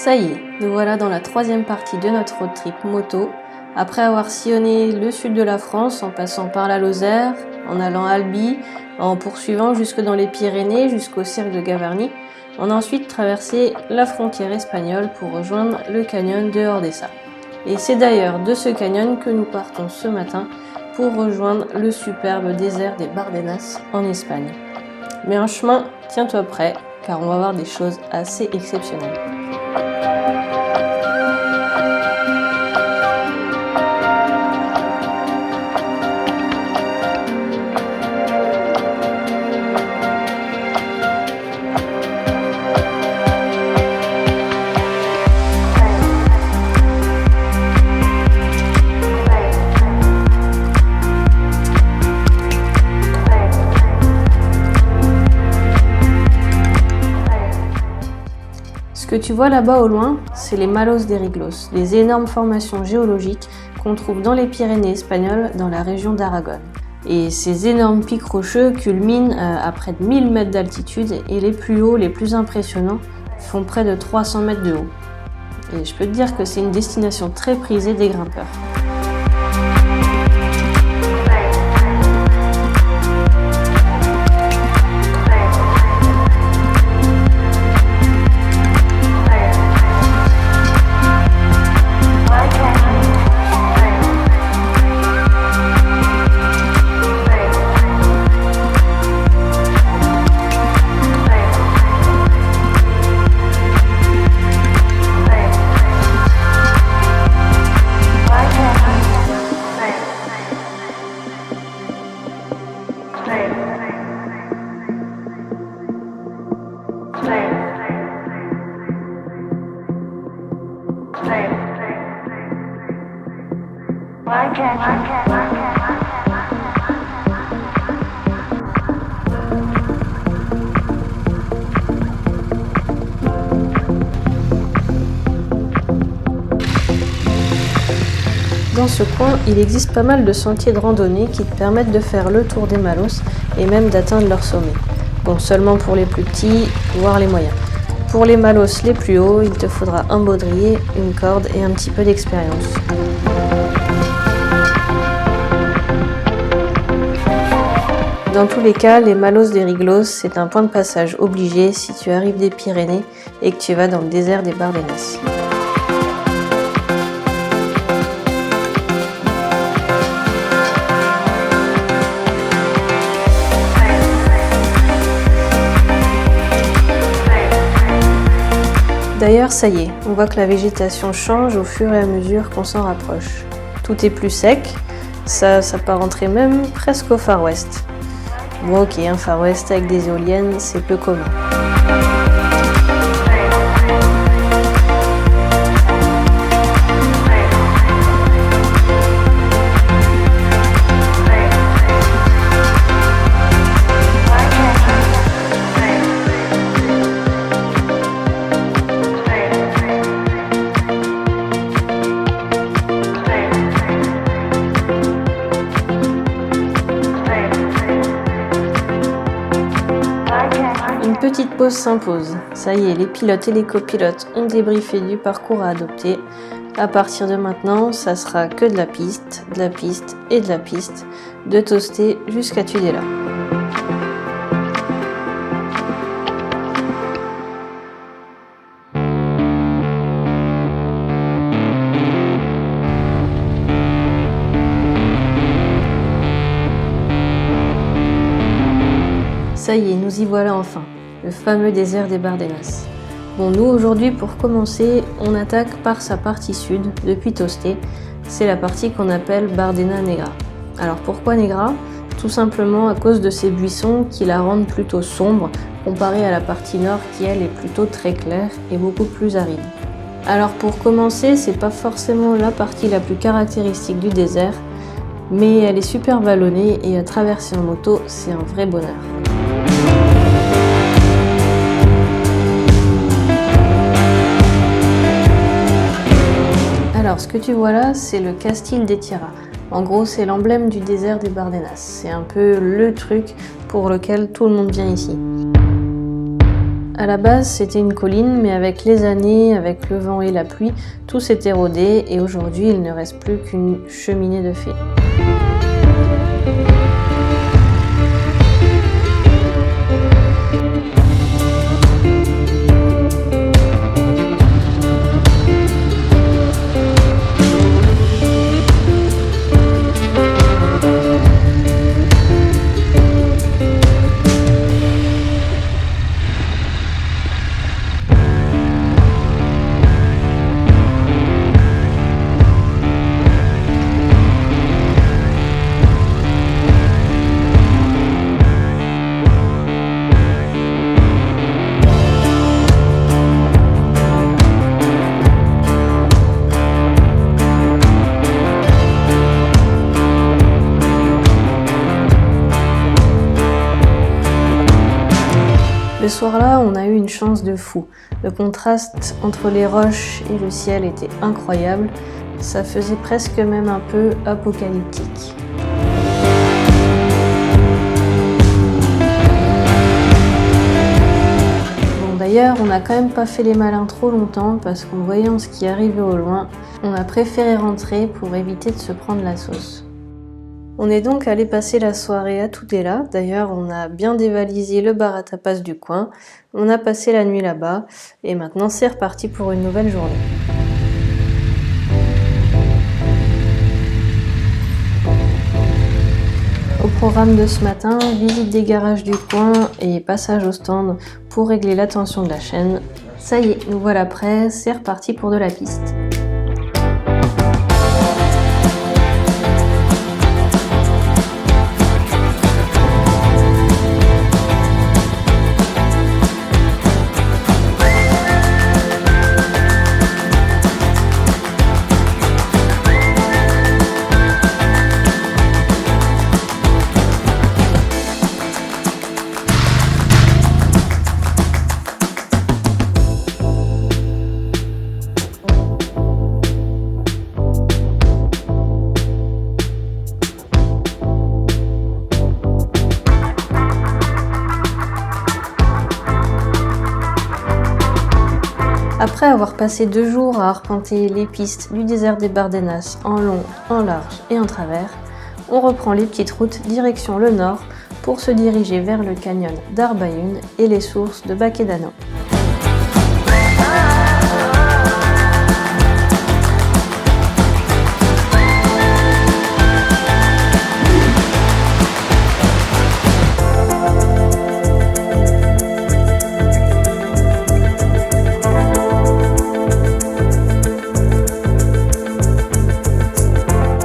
Ça y est, nous voilà dans la troisième partie de notre road trip moto. Après avoir sillonné le sud de la France en passant par la Lozère, en allant à Albi, en poursuivant jusque dans les Pyrénées jusqu'au cirque de Gavarnie, on a ensuite traversé la frontière espagnole pour rejoindre le canyon de Ordesa. Et c'est d'ailleurs de ce canyon que nous partons ce matin pour rejoindre le superbe désert des Bardenas en Espagne. Mais en chemin, tiens-toi prêt, car on va voir des choses assez exceptionnelles. Ce que tu vois là-bas au loin, c'est les Malos de Riglos, des énormes formations géologiques qu'on trouve dans les Pyrénées espagnoles, dans la région d'Aragon. Et ces énormes pics rocheux culminent à près de 1000 mètres d'altitude et les plus hauts, les plus impressionnants, font près de 300 mètres de haut. Et je peux te dire que c'est une destination très prisée des grimpeurs. Dans ce coin, il existe pas mal de sentiers de randonnée qui te permettent de faire le tour des Malos et même d'atteindre leur sommet. Bon, seulement pour les plus petits, voire les moyens. Pour les Malos les plus hauts, il te faudra un baudrier, une corde et un petit peu d'expérience. Dans tous les cas, les Malos de Riglos, c'est un point de passage obligé si tu arrives des Pyrénées et que tu vas dans le désert des Bardenas. D'ailleurs, ça y est, on voit que la végétation change au fur et à mesure qu'on s'en rapproche. Tout est plus sec, ça s'apparenterait même presque au Far West. Bon ok, un Far West avec des éoliennes, c'est peu commun. Une petite pause s'impose. Ça y est, les pilotes et les copilotes ont débriefé du parcours à adopter. À partir de maintenant, ça sera que de la piste et de la piste, de Tosté jusqu'à Tudela. Ça y est, nous y voilà enfin, le fameux désert des Bardenas. Bon, nous aujourd'hui, pour commencer, on attaque par sa partie sud, depuis Tosté. C'est la partie qu'on appelle Bardena Negra. Alors pourquoi Negra ? Tout simplement à cause de ces buissons qui la rendent plutôt sombre, comparée à la partie nord qui elle est plutôt très claire et beaucoup plus aride. Alors pour commencer, c'est pas forcément la partie la plus caractéristique du désert, mais elle est super vallonnée et à traverser en moto, c'est un vrai bonheur. Alors, ce que tu vois là, c'est le Castil de Tierra. En gros, c'est l'emblème du désert des Bardenas. C'est un peu le truc pour lequel tout le monde vient ici. À la base, c'était une colline, mais avec les années, avec le vent et la pluie, tout s'est érodé et aujourd'hui, il ne reste plus qu'une cheminée de fée. Ce soir-là, on a eu une chance de fou. Le contraste entre les roches et le ciel était incroyable. Ça faisait presque même un peu apocalyptique. Bon, d'ailleurs, on n'a quand même pas fait les malins trop longtemps parce qu'en voyant ce qui arrivait au loin, on a préféré rentrer pour éviter de se prendre la sauce. On est donc allé passer la soirée à Tudela. D'ailleurs, on a bien dévalisé le bar à tapas du coin. On a passé la nuit là-bas et maintenant c'est reparti pour une nouvelle journée. Au programme de ce matin, visite des garages du coin et passage au stand pour régler la tension de la chaîne. Ça y est, nous voilà prêts, c'est reparti pour de la piste. Après avoir passé 2 jours à arpenter les pistes du désert des Bardenas en long, en large et en travers, on reprend les petites routes direction le nord pour se diriger vers le canyon d'Arbaïn et les sources de Baquedano.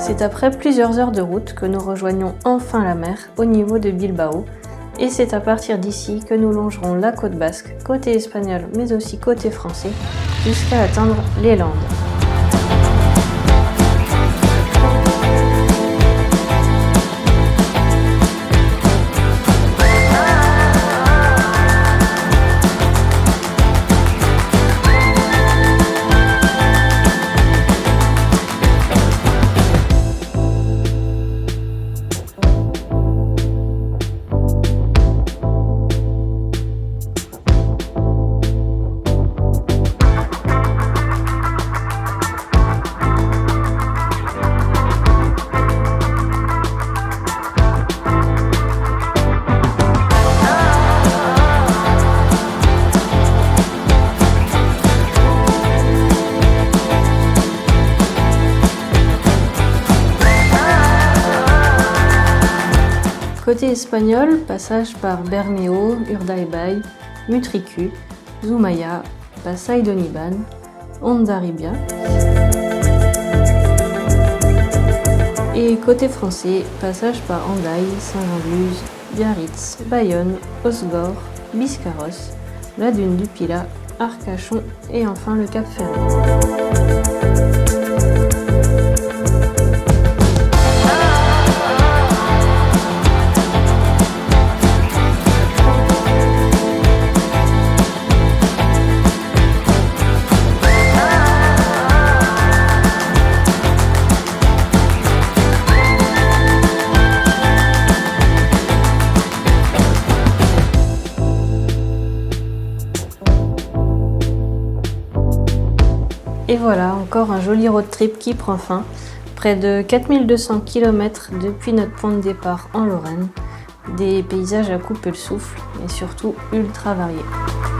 C'est après plusieurs heures de route que nous rejoignons enfin la mer au niveau de Bilbao et c'est à partir d'ici que nous longerons la côte basque, côté espagnol mais aussi côté français, jusqu'à atteindre les Landes. Côté espagnol, passage par Bermeo, Urdaibai, Mutriku, Zumaya, Pasai d'Oniban, Hondarribia. Et côté français, passage par Hendaye, Saint-Jean-de-Luz, Biarritz, Bayonne, Osgore, Biscarrosse, la dune du Pilat, Arcachon et enfin le Cap Ferret. Et voilà, encore un joli road trip qui prend fin. Près de 4200 km depuis notre point de départ en Lorraine. Des paysages à couper le souffle et surtout ultra variés.